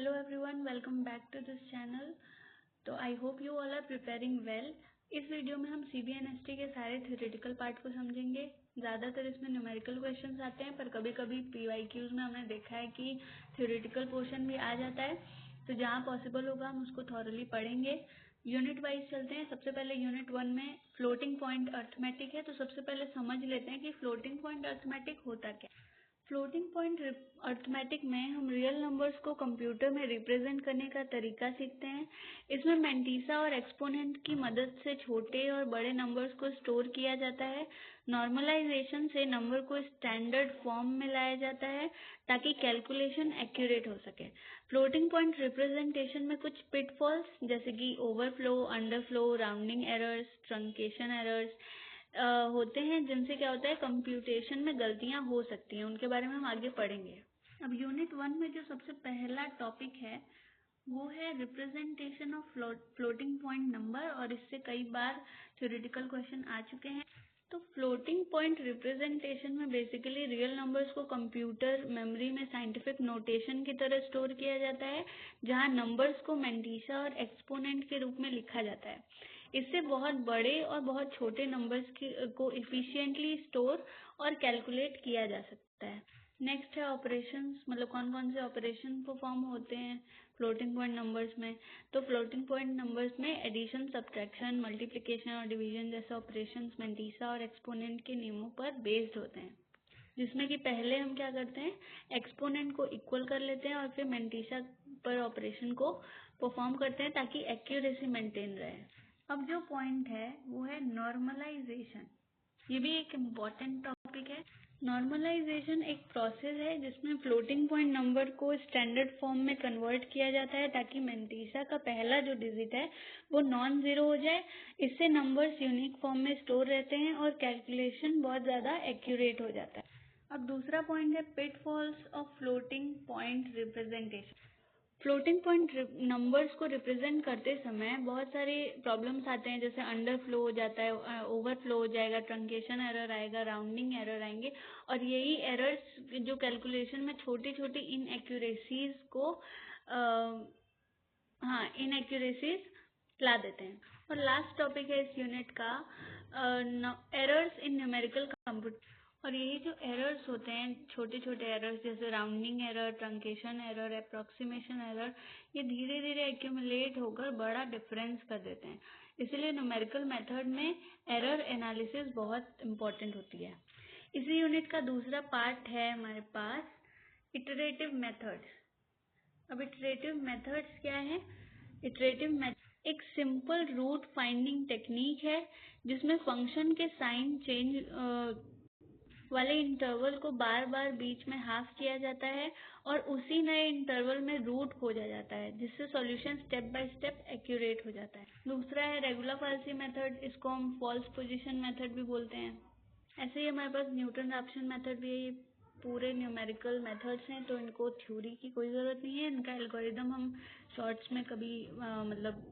Hello everyone, welcome back to this channel. तो I hope you all are preparing well. इस video में हम CBNST के सारे थ्योरेटिकल पार्ट को समझेंगे। ज़्यादातर इसमें न्यूमेरिकल क्वेश्चंस आते हैं, पर कभी कभी PYQs में हमने देखा है कि थ्योरेटिकल पोर्शन भी आ जाता है। तो जहाँ पॉसिबल होगा हम उसको थॉरली पढ़ेंगे। यूनिट वाइज चलते हैं। सबसे पहले यूनिट 1 में फ्लोटिंग पॉइंट अर्थमेटिक है, तो सबसे पहले समझ लेते हैं कि फ्लोटिंग पॉइंट अर्थमेटिक होता क्या। फ्लोटिंग पॉइंट अर्थमेटिक में हम रियल नंबर्स को कंप्यूटर में रिप्रेजेंट करने का तरीका सीखते हैं। इसमें मेंटिसा और एक्सपोनेंट की मदद से छोटे और बड़े नंबर्स को स्टोर किया जाता है। नॉर्मलाइजेशन से नंबर को स्टैंडर्ड फॉर्म में लाया जाता है ताकि कैलकुलेशन एक्यूरेट हो सके। फ्लोटिंग पॉइंट रिप्रेजेंटेशन में कुछ पिटफॉल्स जैसे कि overflow, underflow, rounding errors, truncation errors होते हैं, जिनसे क्या होता है कंप्यूटेशन में गलतियां हो सकती हैं। उनके बारे में हम आगे पढ़ेंगे। अब यूनिट 1 में जो सबसे पहला टॉपिक है वो है representation of floating point number, और इससे कई बार थ्योरेटिकल क्वेश्चन आ चुके हैं। तो फ्लोटिंग पॉइंट रिप्रेजेंटेशन में बेसिकली रियल नंबर्स को कंप्यूटर मेमोरी में साइंटिफिक नोटेशन की तरह स्टोर किया जाता है, जहां नंबर्स को मेंटिसा और एक्सपोनेंट के रूप में लिखा जाता है। इससे बहुत बड़े और बहुत छोटे नंबर्स को इफिशिएंटली स्टोर और कैलकुलेट किया जा सकता है। नेक्स्ट है ऑपरेशंस, मतलब कौन कौन से ऑपरेशन परफॉर्म होते हैं फ्लोटिंग पॉइंट नंबर्स में। तो फ्लोटिंग पॉइंट नंबर्स में एडिशन, सब्ट्रैक्शन, मल्टीप्लिकेशन और डिवीजन जैसे ऑपरेशंस मेंटिसा और एक्सपोनेंट के नियमों पर बेस्ड होते हैं, जिसमें कि पहले हम क्या करते हैं, एक्सपोनेंट को इक्वल कर लेते हैं और फिर मेंटिसा पर ऑपरेशन को परफॉर्म करते हैं ताकि एक्यूरेसी मेंटेन रहे। अब जो पॉइंट है वो है नॉर्मलाइजेशन। ये भी एक इम्पॉर्टेंट टॉपिक है। नॉर्मलाइजेशन एक प्रोसेस है जिसमें फ्लोटिंग पॉइंट नंबर को स्टैंडर्ड फॉर्म में कन्वर्ट किया जाता है ताकि मेंटिसा का पहला जो डिजिट है वो नॉन जीरो हो जाए। इससे नंबर्स यूनिक फॉर्म में स्टोर रहते हैं और कैलकुलेशन बहुत ज़्यादा एक्यूरेट हो जाता है। अब दूसरा पॉइंट है pitfalls of floating point representation. Floating point numbers को रिप्रेजेंट करते समय बहुत सारे प्रॉब्लम्स आते हैं, जैसे अंडरफ्लो हो जाता है, ओवरफ्लो हो जाएगा, ट्रंकेशन एरर आएगा, राउंडिंग एरर आएंगे, और यही एरर्स जो कैलकुलेशन में छोटी छोटी इनएक्यूरेसीज को इनएक्यूरेसीज ला देते हैं। और लास्ट टॉपिक है इस यूनिट का एरर्स इन न्यूमेरिकल कंप्यूटर। और यही जो एरर्स होते हैं, छोटे छोटे एरर्स जैसे rounding error, truncation error, approximation error, ये धीरे धीरे एक्यूमुलेट होकर बड़ा डिफरेंस कर देते हैं। इसीलिए न्यूमेरिकल मेथड में एरर एनालिसिस बहुत इम्पोर्टेंट होती है। इसी यूनिट का दूसरा पार्ट है हमारे पास इटरेटिव मेथड्स। अब इटरेटिव मेथड्स क्या है? इटरेटिव मेथड एक सिंपल रूट फाइंडिंग टेक्निक है जिसमें फंक्शन के साइन चेंज वाले इंटरवल को बार बार बीच में हाफ किया जाता है और उसी नए इंटरवल में रूट खोजा जाता है, जिससे solution step by step accurate हो जाता है। दूसरा है रेगुलर फाल्सी मेथड, इसको हम फॉल्स पोजीशन मेथड भी बोलते हैं। ऐसे ही हमारे पास न्यूटन रैप्सन मेथड भी है। ये पूरे न्यूमेरिकल मेथड्स हैं, तो इनको थ्योरी की कोई ज़रूरत नहीं है। इनका एल्गोरिदम हम शॉर्ट्स में कभी मतलब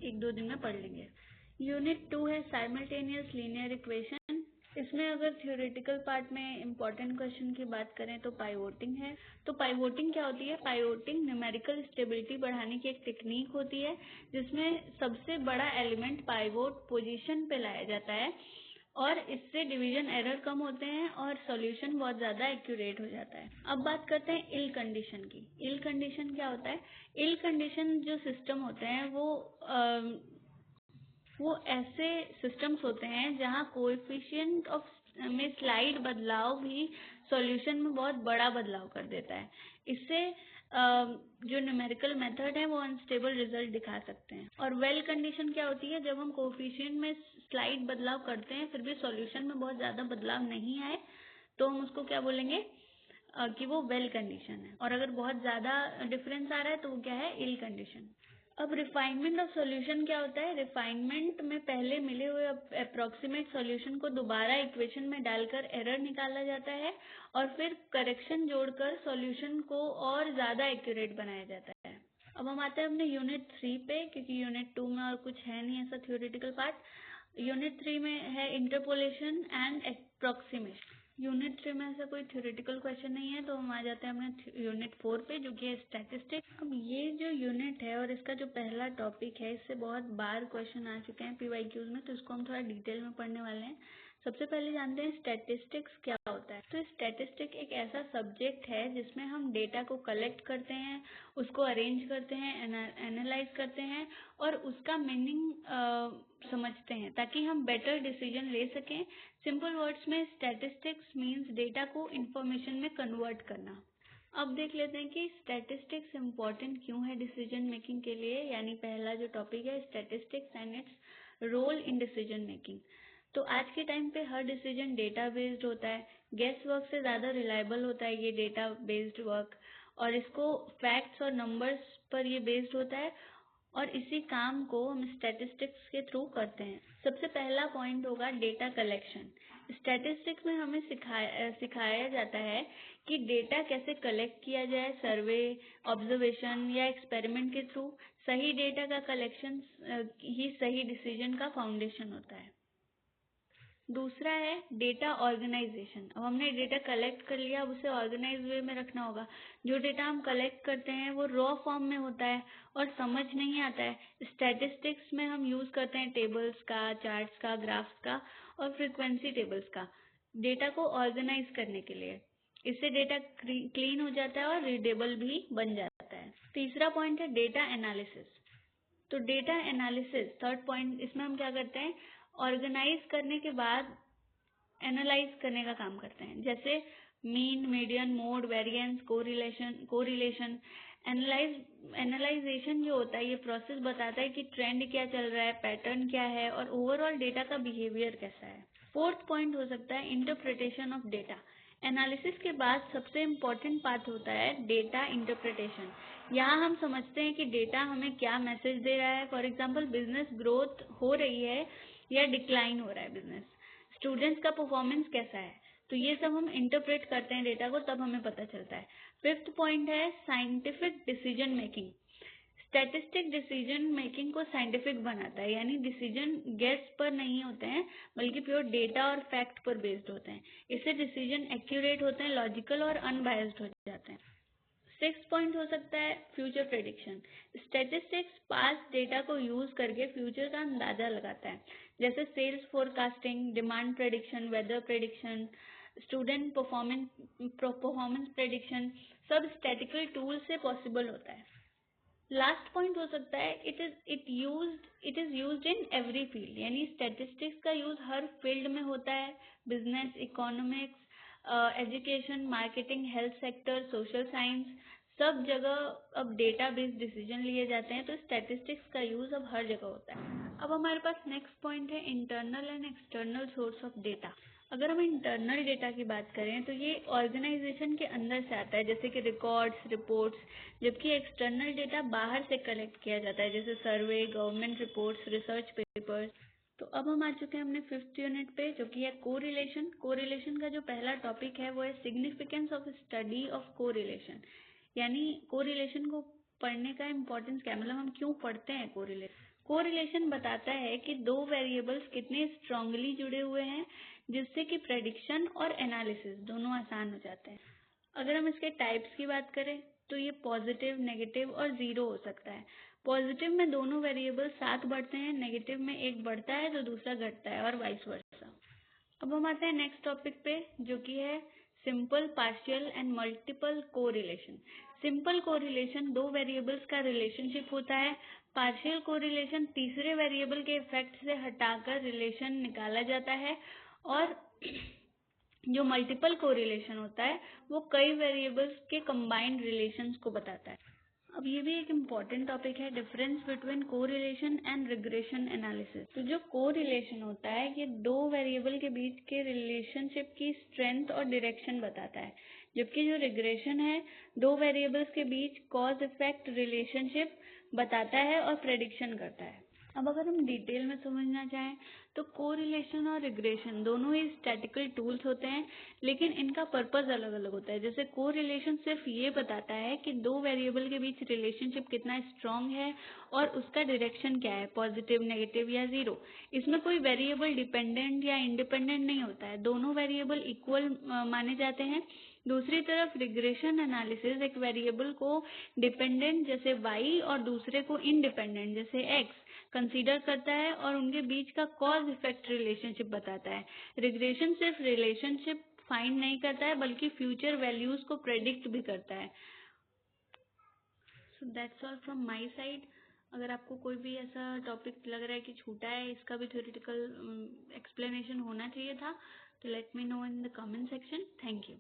1-2 दिन में पढ़ लेंगे। यूनिट 2 है साइमल्टेनियस लीनियर इक्वेशन। इसमें अगर थ्योरेटिकल पार्ट में इम्पोर्टेंट क्वेश्चन की बात करें तो पाइवोटिंग है। तो पाइवोटिंग क्या होती है? पाइवोटिंग न्यूमेरिकल स्टेबिलिटी बढ़ाने की एक टेक्निक होती है जिसमें सबसे बड़ा एलिमेंट पाइवोट पोजीशन पे लाया जाता है, और इससे डिवीजन एरर कम होते हैं और सॉल्यूशन बहुत ज़्यादा एक्यूरेट हो जाता है। अब बात करते हैं इल कंडीशन की। इल कंडीशन क्या होता है? इल कंडीशन जो सिस्टम होते हैं वो ऐसे सिस्टम्स होते हैं जहाँ कोएफिशिएंट ऑफ में स्लाइड बदलाव भी सॉल्यूशन में बहुत बड़ा बदलाव कर देता है। इससे जो न्यूमेरिकल मेथड है वो अनस्टेबल रिजल्ट दिखा सकते हैं। और वेल कंडीशन क्या होती है? जब हम कोएफिशिएंट में स्लाइड बदलाव करते हैं फिर भी सॉल्यूशन में बहुत ज़्यादा बदलाव नहीं आए, तो हम उसको क्या बोलेंगे कि वो वेल कंडीशन है। और अगर बहुत ज़्यादा डिफरेंस आ रहा है तो वो क्या है? इल कंडीशन। अब रिफाइनमेंट ऑफ सॉल्यूशन क्या होता है? रिफाइनमेंट में पहले मिले हुए अप्रोक्सीमेट सॉल्यूशन को दोबारा इक्वेशन में डालकर एरर निकाला जाता है और फिर करेक्शन जोड़कर सॉल्यूशन को और ज़्यादा एक्यूरेट बनाया जाता है। अब हम आते हैं अपने यूनिट 3 पे, क्योंकि यूनिट 2 में और कुछ है नहीं ऐसा थ्योरेटिकल पार्ट। यूनिट 3 में है इंटरपोलेशन एंड अप्रोक्सीमेशन। यूनिट 3 में ऐसा कोई थ्योरेटिकल क्वेश्चन नहीं है, तो हम आ जाते हैं अपने यूनिट 4 पे, जो कि है स्टैटिस्टिक्स। अब ये जो यूनिट है और इसका जो पहला टॉपिक है, इससे बहुत बार क्वेश्चन आ चुके हैं पीवाईक्यूज में, तो इसको हम थोड़ा डिटेल में पढ़ने वाले हैं। सबसे पहले जानते हैं स्टैटिस्टिक्स क्या होता है। तो स्टैटिस्टिक एक ऐसा सब्जेक्ट है जिसमें हम डेटा को कलेक्ट करते हैं, उसको अरेंज करते हैं, एनालाइज करते हैं और उसका मीनिंग समझते हैं ताकि हम बेटर डिसीजन ले सकें। सिंपल वर्ड्स में स्टैटिस्टिक्स मींस डेटा को इंफॉर्मेशन में कन्वर्ट करना। अब देख लेते हैं कि स्टैटिस्टिक्स इम्पोर्टेंट क्यों है डिसीजन मेकिंग के लिए, यानी पहला जो टॉपिक है statistics and its role in decision making. तो आज के टाइम पे हर डिसीजन डेटा बेस्ड होता है, गेस वर्क से ज़्यादा रिलायबल होता है ये डेटा बेस्ड वर्क, और इसको फैक्ट्स और नंबर्स पर ये बेस्ड होता है, और इसी काम को हम स्टैटिस्टिक्स के थ्रू करते हैं। सबसे पहला पॉइंट होगा डेटा कलेक्शन। स्टैटिस्टिक्स में हमें सिखाया जाता है कि डेटा कैसे कलेक्ट किया जाए, सर्वे, ऑब्जर्वेशन या एक्सपेरिमेंट के थ्रू। सही डेटा का कलेक्शन ही सही डिसीजन का फाउंडेशन होता है। दूसरा है डेटा ऑर्गेनाइजेशन। अब हमने डेटा कलेक्ट कर लिया, अब उसे ऑर्गेनाइज वे में रखना होगा। जो डेटा हम कलेक्ट करते हैं वो रॉ फॉर्म में होता है और समझ नहीं आता है। स्टैटिस्टिक्स में हम यूज करते हैं टेबल्स का, चार्ट्स का, ग्राफ्स का और फ्रीक्वेंसी टेबल्स का डेटा को ऑर्गेनाइज करने के लिए। इससे डेटा क्लीन हो जाता है और रीडेबल भी बन जाता है। तीसरा पॉइंट है डेटा एनालिसिस। तो डेटा एनालिसिस थर्ड पॉइंट, इसमें हम क्या करते हैं, ऑर्गेनाइज करने के बाद एनालाइज करने का काम करते हैं। जैसे mean, median, mode, variance, correlation. Analysation जो होता है, ये प्रोसेस बताता है कि ट्रेंड क्या चल रहा है, पैटर्न क्या है और ओवरऑल डेटा का बिहेवियर कैसा है। फोर्थ पॉइंट हो सकता है इंटरप्रिटेशन ऑफ डेटा। एनालिसिस के बाद सबसे इम्पोर्टेंट पार्ट होता है डेटा इंटरप्रिटेशन। यहाँ हम समझते हैं कि डेटा हमें क्या मैसेज दे रहा है। फॉर एग्जाम्पल, बिजनेस ग्रोथ हो रही है या डिक्लाइन हो रहा है बिजनेस, स्टूडेंट्स का परफॉर्मेंस कैसा है, तो ये सब हम इंटरप्रेट करते हैं डेटा को, तब हमें पता चलता है। फिफ्थ पॉइंट है scientific decision making. Statistic decision making को साइंटिफिक बनाता है, यानी डिसीजन गेस पर नहीं होते हैं बल्कि प्योर डेटा और फैक्ट पर बेस्ड होते हैं। इससे डिसीजन एक्यूरेट होते हैं, लॉजिकल और अनबायस्ड हो जाते हैं। सिक्स पॉइंट हो सकता है future prediction. Statistics past data को यूज करके फ्यूचर का अंदाजा लगाता है, जैसे sales forecasting, demand prediction, weather prediction, student performance prediction, सब स्टैटिकल टूल से पॉसिबल होता है। लास्ट पॉइंट हो सकता है it is used in every field, यानी स्टैटिस्टिक्स का यूज हर फील्ड में होता है। Business, economics, education, marketing, health sector, social science, सब जगह अब डेटा बेस्ड डिसीजन लिए जाते हैं, तो स्टैटिस्टिक्स का यूज अब हर जगह होता है। अब हमारे पास नेक्स्ट पॉइंट है internal and external source of data. अगर हम इंटरनल डेटा की बात करें तो ये ऑर्गेनाइजेशन के अंदर से आता है, जैसे कि रिकॉर्ड्स, रिपोर्ट्स, जबकि एक्सटर्नल डेटा बाहर से कलेक्ट किया जाता है, जैसे सर्वे, गवर्नमेंट रिपोर्ट्स, रिसर्च पेपर्स। तो अब हम आ चुके हैं अपने फिफ्थ यूनिट पे, जो कि है कोरिलेशन। कोरिलेशन का जो पहला टॉपिक है वो है significance of study of correlation, यानी कोरिलेशन को पढ़ने का इम्पोर्टेंस क्या, मतलब हम क्यों पढ़ते हैं कोरिलेशन। कोरिलेशन बताता है कि दो वेरिएबल्स कितने स्ट्रांगली जुड़े हुए हैं, जिससे कि प्रेडिक्शन और एनालिसिस दोनों आसान हो जाते हैं। अगर हम इसके टाइप्स की बात करें तो ये पॉजिटिव, नेगेटिव और जीरो हो सकता है। पॉजिटिव में दोनों वेरिएबल साथ बढ़ते हैं, नेगेटिव में एक बढ़ता है तो दूसरा घटता है और वाइस वर्सा। अब हम आते हैं नेक्स्ट टॉपिक पे, जो कि है simple, partial and multiple correlation. Simple correlation दो वेरिएबल्स का रिलेशनशिप होता है। पार्शियल कोरिलेशन तीसरे वेरिएबल के इफेक्ट से हटाकर रिलेशन निकाला जाता है, और जो मल्टीपल कोरिलेशन होता है वो कई वेरिएबल्स के कंबाइंड रिलेशंस को बताता है। अब ये भी एक इम्पॉर्टेंट टॉपिक है, difference between correlation and regression analysis. तो जो कोरिलेशन होता है ये दो वेरिएबल के बीच के रिलेशनशिप की स्ट्रेंथ और डायरेक्शन बताता है, जबकि जो रिग्रेशन है दो वेरिएबल्स के बीच कॉज इफेक्ट रिलेशनशिप बताता है और प्रेडिक्शन करता है। अब अगर हम डिटेल में समझना चाहें तो कोरिलेशन और रिग्रेशन दोनों ही स्टैटिकल टूल्स होते हैं, लेकिन इनका पर्पस अलग अलग होता है। जैसे कोरिलेशन सिर्फ ये बताता है कि दो वेरिएबल के बीच रिलेशनशिप कितना स्ट्रांग है और उसका डायरेक्शन क्या है, पॉजिटिव, नेगेटिव या जीरो। इसमें कोई वेरिएबल डिपेंडेंट या इंडिपेंडेंट नहीं होता है, दोनों वेरिएबल इक्वल माने जाते हैं। दूसरी तरफ रिग्रेशन एनालिसिस एक वेरिएबल को डिपेंडेंट जैसे y और दूसरे को इंडिपेंडेंट जैसे x कंसीडर करता है और उनके बीच का कॉज इफेक्ट रिलेशनशिप बताता है। रिग्रेशन सिर्फ रिलेशनशिप फाइंड नहीं करता है बल्कि फ्यूचर वैल्यूज को प्रेडिक्ट भी करता है। So that's all from my side. अगर आपको कोई भी ऐसा टॉपिक लग रहा है कि छूटा है, इसका भी थ्योरेटिकल एक्सप्लेनेशन होना चाहिए था, तो let me know in the comment section. Thank you.